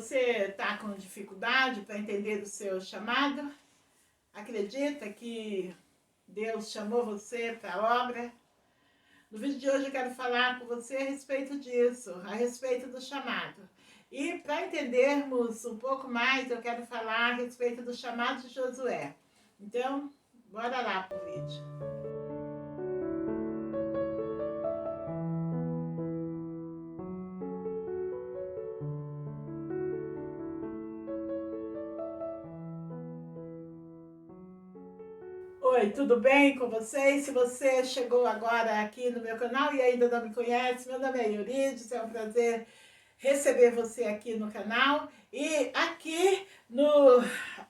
Você está com dificuldade para entender o seu chamado? Acredita que Deus chamou você para a obra? No vídeo de hoje eu quero falar com você a respeito disso, a respeito do chamado. E para entendermos um pouco mais, eu quero falar a respeito do chamado de Josué. Então, bora lá pro vídeo. Oi, tudo bem com vocês? Se você chegou agora aqui no meu canal e ainda não me conhece, meu nome é Eurides, é um prazer receber você aqui no canal. E aqui no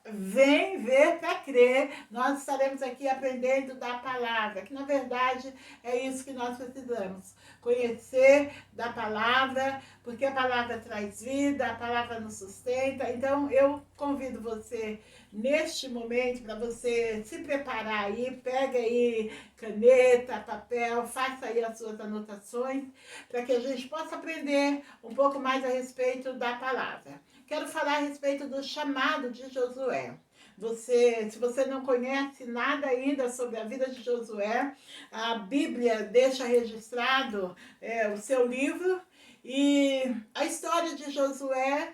Vem Ver para Crer, nós estaremos aqui aprendendo da palavra, que na verdade é isso que nós precisamos, conhecer da palavra, porque a palavra traz vida, a palavra nos sustenta. Então eu convido você neste momento para você se preparar aí, pega aí caneta, papel, faça aí as suas anotações, para que a gente possa aprender um pouco mais a respeito da palavra. Quero falar a respeito do chamado de Josué. Se você não conhece nada ainda sobre a vida de Josué, a Bíblia deixa registrado o seu livro, e a história de Josué,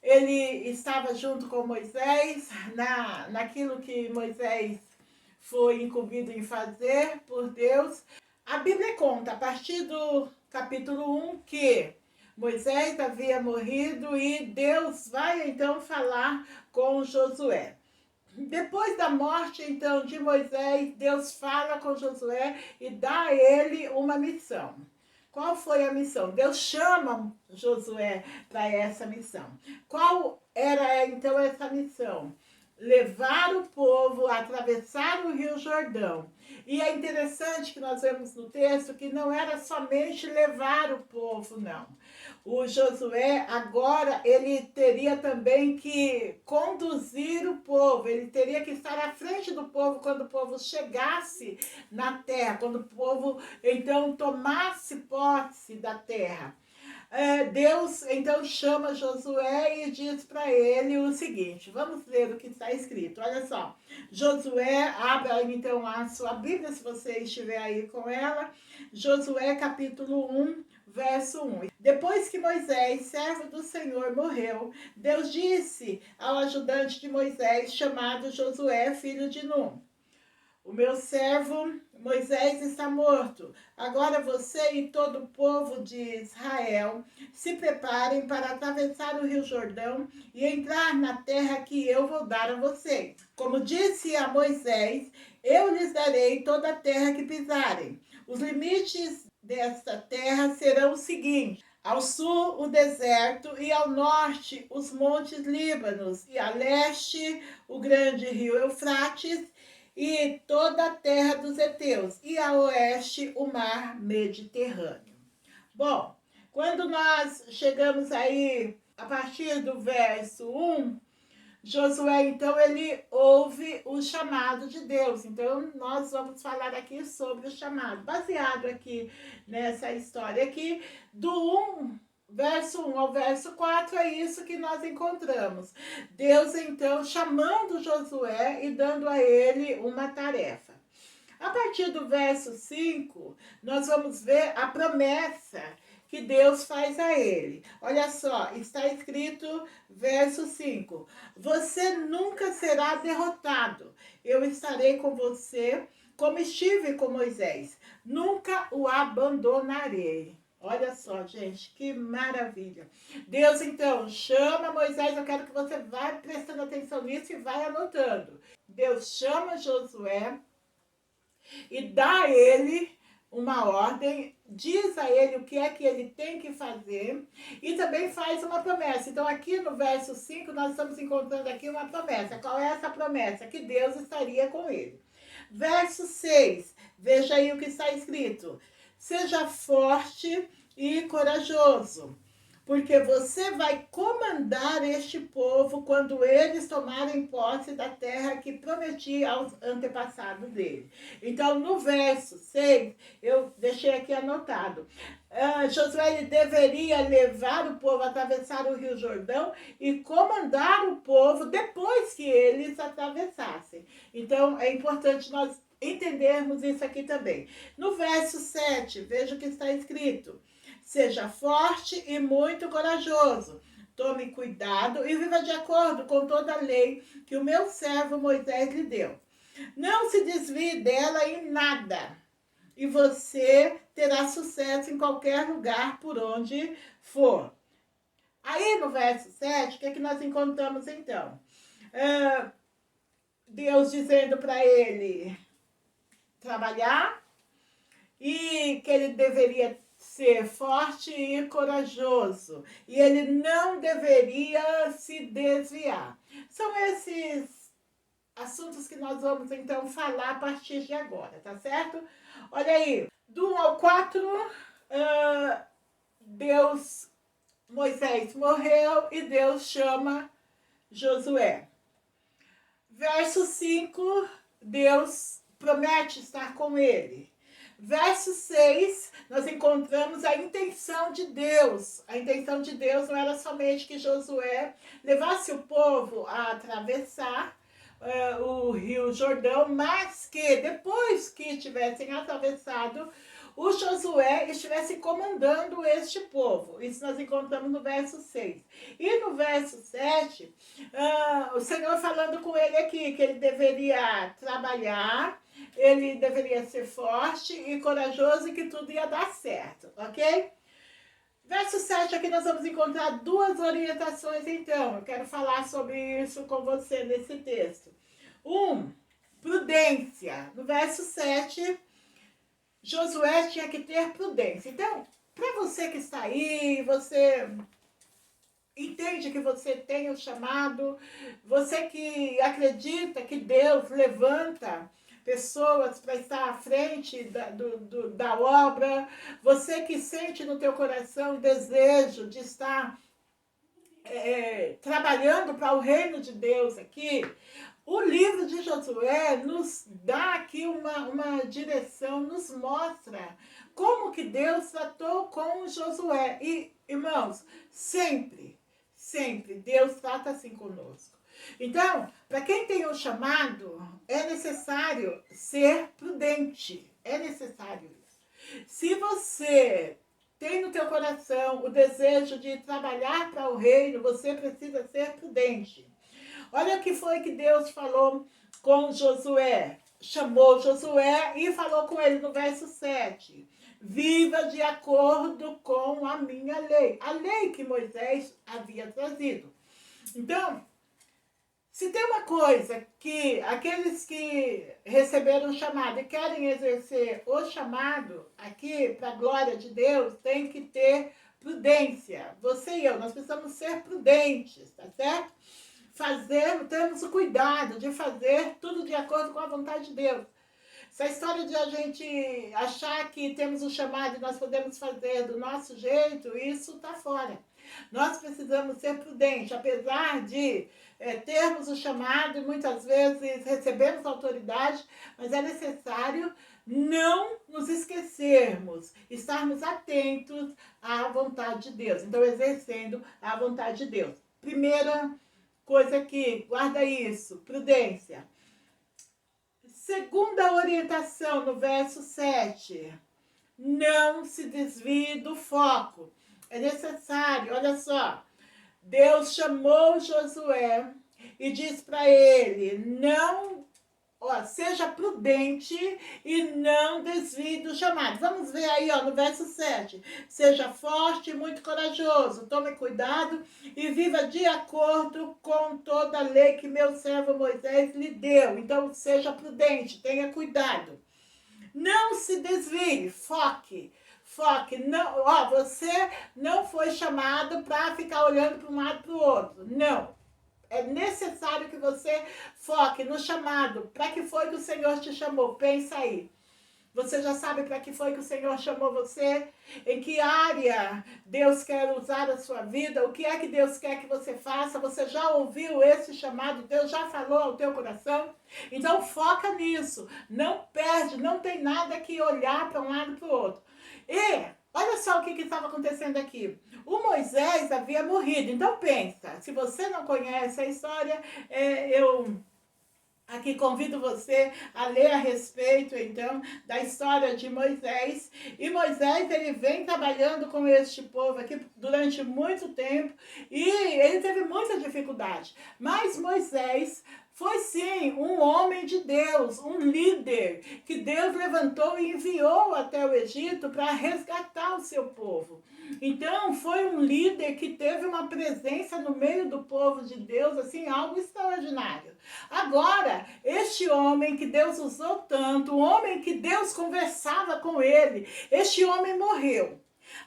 ele estava junto com Moisés, naquilo que Moisés foi incumbido em fazer por Deus. A Bíblia conta, a partir do capítulo 1, que Moisés havia morrido e Deus vai então falar com Josué. Depois da morte então de Moisés, Deus fala com Josué e dá a ele uma missão. Qual foi a missão? Deus chama Josué para essa missão. Qual era então essa missão? Levar o povo a atravessar o Rio Jordão. E é interessante que nós vemos no texto que não era somente levar o povo, não. O Josué agora ele teria também que conduzir o povo, ele teria que estar à frente do povo quando o povo chegasse na terra, quando o povo então tomasse posse da terra. Deus então chama Josué e diz para ele o seguinte, vamos ler o que está escrito, olha só. Josué, abra então a sua Bíblia, se você estiver aí com ela, Josué capítulo 1, verso 1. Depois que Moisés, servo do Senhor, morreu, Deus disse ao ajudante de Moisés, chamado Josué, filho de Num: o meu servo Moisés está morto. Agora você e todo o povo de Israel se preparem para atravessar o Rio Jordão e entrar na terra que eu vou dar a vocês. Como disse a Moisés, eu lhes darei toda a terra que pisarem. Os limites desta terra serão os seguintes: ao sul, o deserto, e ao norte, os montes Líbanos, e a leste, o grande rio Eufrates, e toda a terra dos heteus, e a oeste o mar Mediterrâneo. Bom, quando nós chegamos aí, a partir do verso 1, Josué, então, ele ouve o chamado de Deus. Então, nós vamos falar aqui sobre o chamado, baseado aqui nessa história aqui, do 1 ao verso 4, é isso que nós encontramos. Deus, então, chamando Josué e dando a ele uma tarefa. A partir do verso 5, nós vamos ver a promessa que Deus faz a ele. Olha só, está escrito, verso 5. Você nunca será derrotado. Eu estarei com você, como estive com Moisés. Nunca o abandonarei. Olha só, gente, que maravilha. Deus, então, chama Moisés. Eu quero que você vá prestando atenção nisso e vai anotando. Deus chama Josué e dá a ele uma ordem, diz a ele o que é que ele tem que fazer e também faz uma promessa. Então aqui no verso 5 nós estamos encontrando aqui uma promessa. Qual é essa promessa? Que Deus estaria com ele. Verso 6, veja aí o que está escrito: seja forte e corajoso. porque você vai comandar este povo quando eles tomarem posse da terra que prometi aos antepassados dele. Então, no verso 6, eu deixei aqui anotado. Josué ele deveria levar o povo a atravessar o Rio Jordão e comandar o povo depois que eles atravessassem. Então, é importante nós entendermos isso aqui também. No verso 7, veja o que está escrito. Seja forte e muito corajoso. Tome cuidado e viva de acordo com toda a lei que o meu servo Moisés lhe deu. Não se desvie dela em nada, e você terá sucesso em qualquer lugar por onde for. Aí no verso 7, o que é que nós encontramos então? Deus dizendo para ele trabalhar e que ele deveria ser forte e corajoso. E ele não deveria se desviar. São esses assuntos que nós vamos então falar a partir de agora, tá certo? Olha aí, do 1 ao 4, Moisés morreu e Deus chama Josué. Verso 5, Deus promete estar com ele. Verso 6, nós encontramos a intenção de Deus. A intenção de Deus não era somente que Josué levasse o povo a atravessar o Rio Jordão, mas que depois que tivessem atravessado, o Josué estivesse comandando este povo. Isso nós encontramos no verso 6. E no verso 7, o Senhor falando com ele aqui, que ele deveria trabalhar, ele deveria ser forte e corajoso e que tudo ia dar certo, ok? Verso 7, aqui nós vamos encontrar duas orientações, então. Eu quero falar sobre isso com você nesse texto. Prudência. No verso 7, Josué tinha que ter prudência. Então, para você que está aí, você entende que você tem o chamado, você que acredita que Deus levanta pessoas para estar à frente da obra, você que sente no teu coração o desejo de estar trabalhando para o reino de Deus aqui, o livro de Josué nos dá aqui uma direção, nos mostra como que Deus tratou com Josué. E, irmãos, sempre Deus trata assim conosco. Então, para quem tem um chamado, é necessário ser prudente. É necessário isso. Se você tem no teu coração o desejo de trabalhar para o reino, você precisa ser prudente. Olha o que foi que Deus falou com Josué. Chamou Josué e falou com ele no verso 7. Viva de acordo com a minha lei. A lei que Moisés havia trazido. Então, se tem uma coisa que aqueles que receberam o chamado e querem exercer o chamado aqui para a glória de Deus, tem que ter prudência. Você e eu, nós precisamos ser prudentes, tá certo? Temos o cuidado de fazer tudo de acordo com a vontade de Deus. Essa história de a gente achar que temos o chamado e nós podemos fazer do nosso jeito, isso está fora. Nós precisamos ser prudentes, apesar de termos o chamado e muitas vezes recebemos autoridade, mas é necessário não nos esquecermos, estarmos atentos à vontade de Deus. Então, exercendo a vontade de Deus. Primeira coisa aqui, guarda isso, prudência. Segunda orientação no verso 7, não se desvie do foco. É necessário, olha só, Deus chamou Josué e diz para ele, seja prudente e não desvie do chamado. Vamos ver aí, no verso 7. Seja forte e muito corajoso, tome cuidado e viva de acordo com toda a lei que meu servo Moisés lhe deu. Então, seja prudente, tenha cuidado. Não se desvie, foque. Não, você não foi chamado para ficar olhando para um lado e para o outro. Não. É necessário que você foque no chamado. Para que foi que o Senhor te chamou? Pensa aí. Você já sabe para que foi que o Senhor chamou você? Em que área Deus quer usar a sua vida? O que é que Deus quer que você faça? Você já ouviu esse chamado? Deus já falou ao teu coração? Então foca nisso. Não perde, não tem nada que olhar para um lado e para o outro. E olha só o que estava acontecendo aqui. O Moisés havia morrido. Então pensa, se você não conhece a história, eu aqui convido você a ler a respeito, então, da história de Moisés. E Moisés, ele vem trabalhando com este povo aqui durante muito tempo e ele teve muita dificuldade. Mas Moisés foi sim um homem de Deus, um líder que Deus levantou e enviou até o Egito para resgatar o seu povo. Então, foi um líder que teve uma presença no meio do povo de Deus, assim, algo extraordinário. Agora, este homem que Deus usou tanto, o homem que Deus conversava com ele, este homem morreu.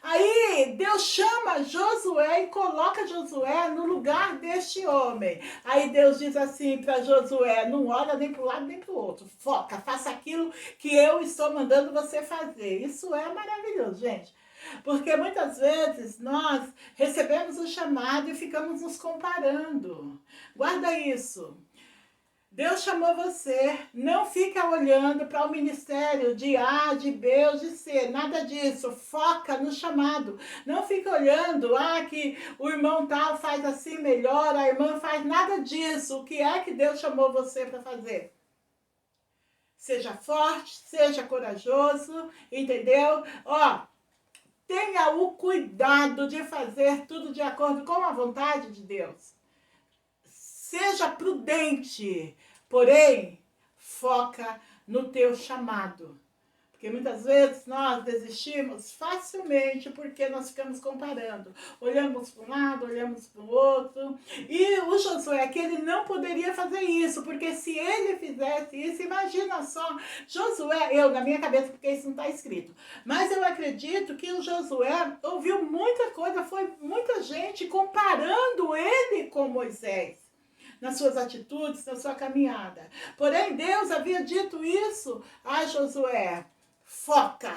Aí Deus chama Josué e coloca Josué no lugar deste homem. Aí Deus diz assim para Josué: não olha nem para um lado nem para o outro, foca, faça aquilo que eu estou mandando você fazer. Isso é maravilhoso, gente. Porque muitas vezes nós recebemos o chamado e ficamos nos comparando. Guarda isso. Deus chamou você, não fica olhando para o ministério de A, de B ou de C, nada disso, foca no chamado. Não fica olhando, que o irmão tal faz assim melhor, a irmã faz nada disso. O que é que Deus chamou você para fazer? Seja forte, seja corajoso, entendeu? Tenha o cuidado de fazer tudo de acordo com a vontade de Deus. Seja prudente, porém, foca no teu chamado. Porque muitas vezes nós desistimos facilmente porque nós ficamos comparando. Olhamos para um lado, olhamos para o outro. E o Josué, que ele não poderia fazer isso, porque se ele fizesse isso, imagina só, Josué, na minha cabeça, porque isso não está escrito, mas eu acredito que o Josué ouviu muita coisa, foi muita gente comparando ele com Moisés nas suas atitudes, na sua caminhada. Porém, Deus havia dito isso a Josué: foca,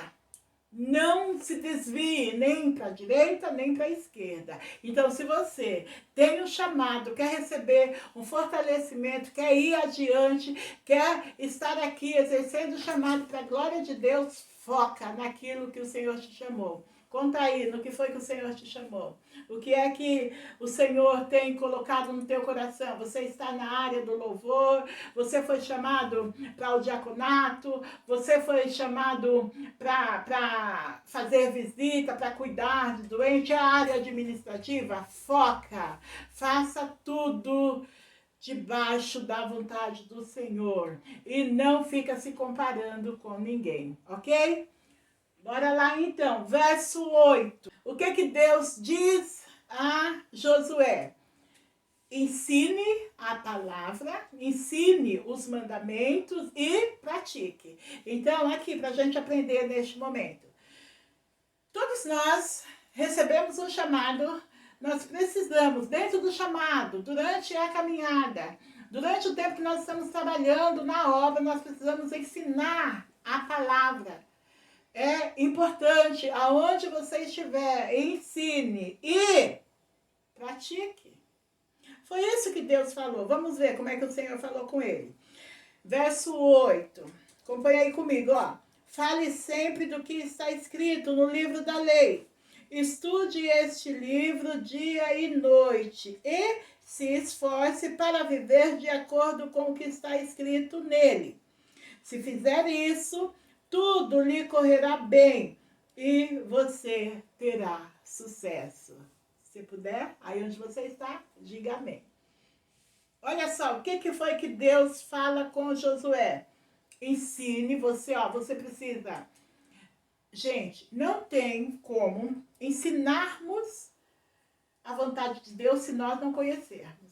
não se desvie nem para a direita, nem para a esquerda. Então, se você tem um chamado, quer receber um fortalecimento, quer ir adiante, quer estar aqui exercendo o chamado para a glória de Deus, foca naquilo que o Senhor te chamou. Conta aí no que foi que o Senhor te chamou. O que é que o Senhor tem colocado no teu coração? Você está na área do louvor, você foi chamado para o diaconato, você foi chamado para fazer visita, para cuidar de doente, a área administrativa? Foca, faça tudo debaixo da vontade do Senhor e não fica se comparando com ninguém, ok? Bora lá então, verso 8. O que Deus diz a Josué? Ensine a palavra, ensine os mandamentos e pratique. Então, aqui para a gente aprender neste momento. Todos nós recebemos um chamado, nós precisamos, dentro do chamado, durante a caminhada, durante o tempo que nós estamos trabalhando na obra, nós precisamos ensinar a palavra. É importante, aonde você estiver, ensine e pratique. Foi isso que Deus falou. Vamos ver como é que o Senhor falou com ele. Verso 8. Acompanha aí comigo, Fale sempre do que está escrito no livro da lei. Estude este livro dia e noite e se esforce para viver de acordo com o que está escrito nele. Se fizer isso, tudo lhe correrá bem e você terá sucesso. Se puder, aí onde você está, diga amém. Olha só, o que foi que Deus fala com Josué? Ensine você, você precisa. Gente, não tem como ensinarmos a vontade de Deus se nós não conhecermos.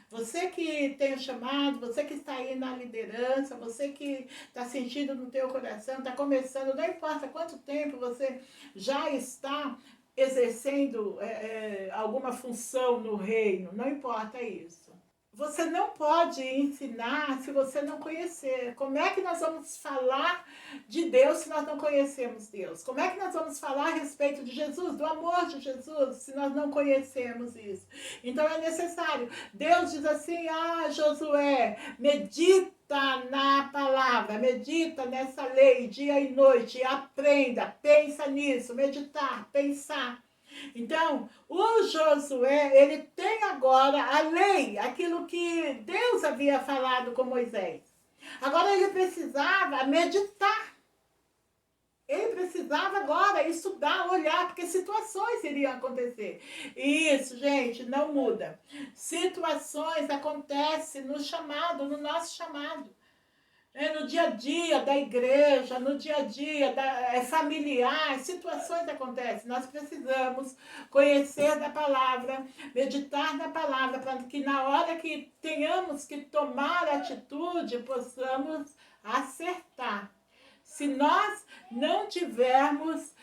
Você que tem o chamado, você que está aí na liderança, você que está sentindo no teu coração, está começando, não importa quanto tempo você já está exercendo alguma função no reino, não importa isso. você não pode ensinar se você não conhecer. Como é que nós vamos falar de Deus se nós não conhecemos Deus? Como é que nós vamos falar a respeito de Jesus, do amor de Jesus, se nós não conhecemos isso? Então é necessário. Deus diz assim: Josué, medita na palavra, medita nessa lei dia e noite, aprenda, pensa nisso, meditar, pensar. Então, o Josué, ele tem agora a lei, aquilo que Deus havia falado com Moisés. Agora ele precisava meditar. Ele precisava agora estudar, olhar, porque situações iriam acontecer. E isso, gente, não muda. Situações acontecem no chamado, no nosso chamado. No dia a dia da igreja, no dia a dia familiar, situações acontecem. Nós precisamos conhecer da palavra, meditar na palavra, para que na hora que tenhamos que tomar atitude, possamos acertar. Se nós não tivermos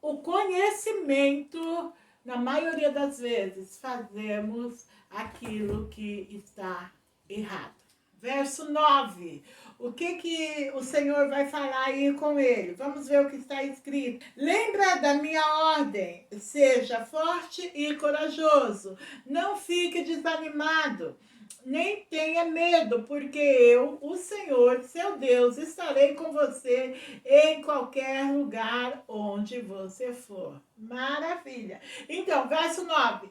o conhecimento, na maioria das vezes, fazemos aquilo que está errado. Verso 9. O que o Senhor vai falar aí com ele? Vamos ver o que está escrito. Lembra da minha ordem, seja forte e corajoso. Não fique desanimado, nem tenha medo, porque eu, o Senhor, seu Deus, estarei com você em qualquer lugar onde você for. Maravilha. Então, verso 9.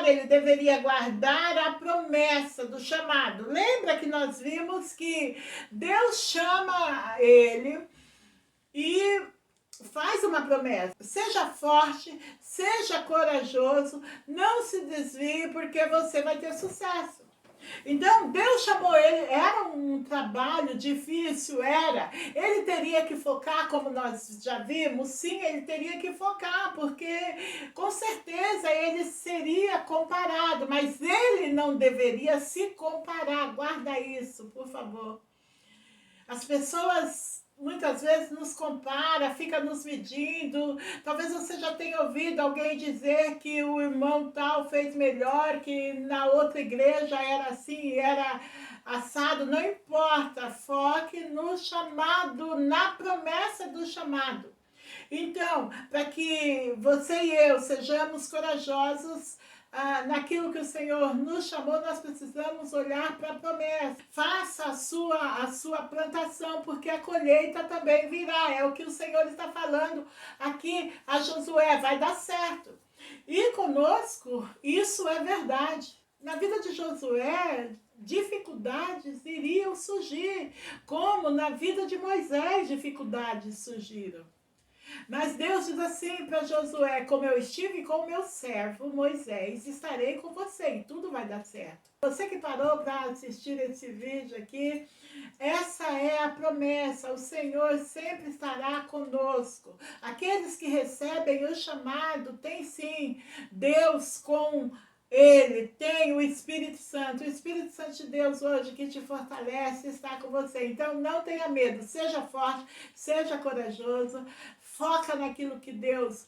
Ele deveria guardar a promessa do chamado. Lembra que nós vimos que Deus chama ele e faz uma promessa. Seja forte, seja corajoso, não se desvie, porque você vai ter sucesso. Então, Deus chamou ele, era um trabalho difícil, era. Ele teria que focar, como nós já vimos, sim, ele teria que focar, porque com certeza ele seria comparado, mas ele não deveria se comparar. Guarda isso, por favor. As pessoas muitas vezes nos compara, fica nos medindo. Talvez você já tenha ouvido alguém dizer que o irmão tal fez melhor, que na outra igreja era assim, era assado. Não importa, foque no chamado, na promessa do chamado. Então, para que você e eu sejamos corajosos naquilo que o Senhor nos chamou, nós precisamos olhar para a promessa. Faça a sua plantação, porque a colheita também virá. É o que o Senhor está falando aqui a Josué, vai dar certo. E conosco, isso é verdade. Na vida de Josué, dificuldades iriam surgir, como na vida de Moisés dificuldades surgiram. Mas Deus diz assim para Josué: como eu estive com o meu servo Moisés, estarei com você e tudo vai dar certo. Você que parou para assistir esse vídeo aqui, essa é a promessa, o Senhor sempre estará conosco. Aqueles que recebem o chamado, tem sim Deus com ele, tem o Espírito Santo de Deus hoje que te fortalece, está com você. Então não tenha medo, seja forte, seja corajoso, foca naquilo que Deus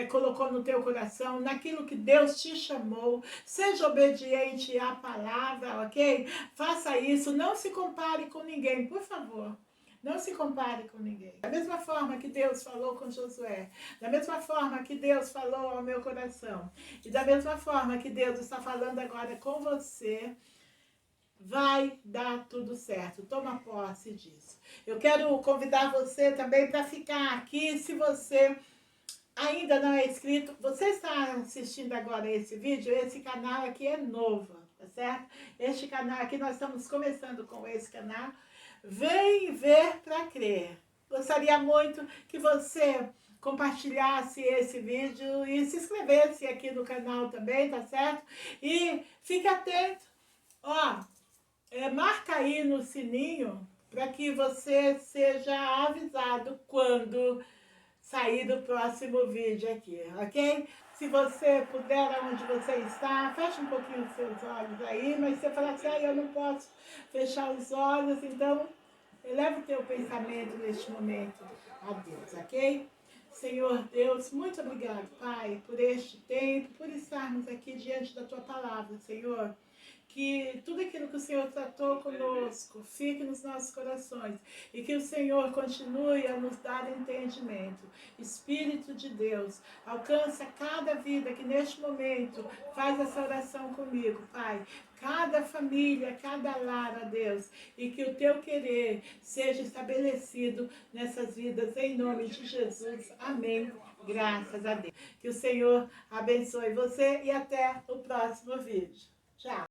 colocou no teu coração, naquilo que Deus te chamou, seja obediente à palavra, ok? Faça isso, não se compare com ninguém, por favor. Não se compare com ninguém. Da mesma forma que Deus falou com Josué, da mesma forma que Deus falou ao meu coração, e da mesma forma que Deus está falando agora com você, vai dar tudo certo. Toma posse disso. Eu quero convidar você também para ficar aqui, se você ainda não é inscrito. Você está assistindo agora esse vídeo, esse canal aqui é novo, tá certo? Este canal aqui, nós estamos começando com esse canal. Vem ver para crer. Gostaria muito que você compartilhasse esse vídeo e se inscrevesse aqui no canal também, tá certo? E fique atento. Ó, marca aí no sininho para que você seja avisado quando sair do próximo vídeo aqui, ok? Se você puder, onde você está, feche um pouquinho os seus olhos aí, mas você fala assim: eu não posso fechar os olhos, então eleva o teu pensamento neste momento a Deus, ok? Senhor Deus, muito obrigado, Pai, por este tempo, por estarmos aqui diante da Tua palavra, Senhor. que tudo aquilo que o Senhor tratou conosco fique nos nossos corações e que o Senhor continue a nos dar entendimento. Espírito de Deus, alcança cada vida que neste momento faz essa oração comigo, Pai. Cada família, cada lar, ó Deus, e que o teu querer seja estabelecido nessas vidas, em nome de Jesus. Amém. Graças a Deus. Que o Senhor abençoe você e até o próximo vídeo. Tchau.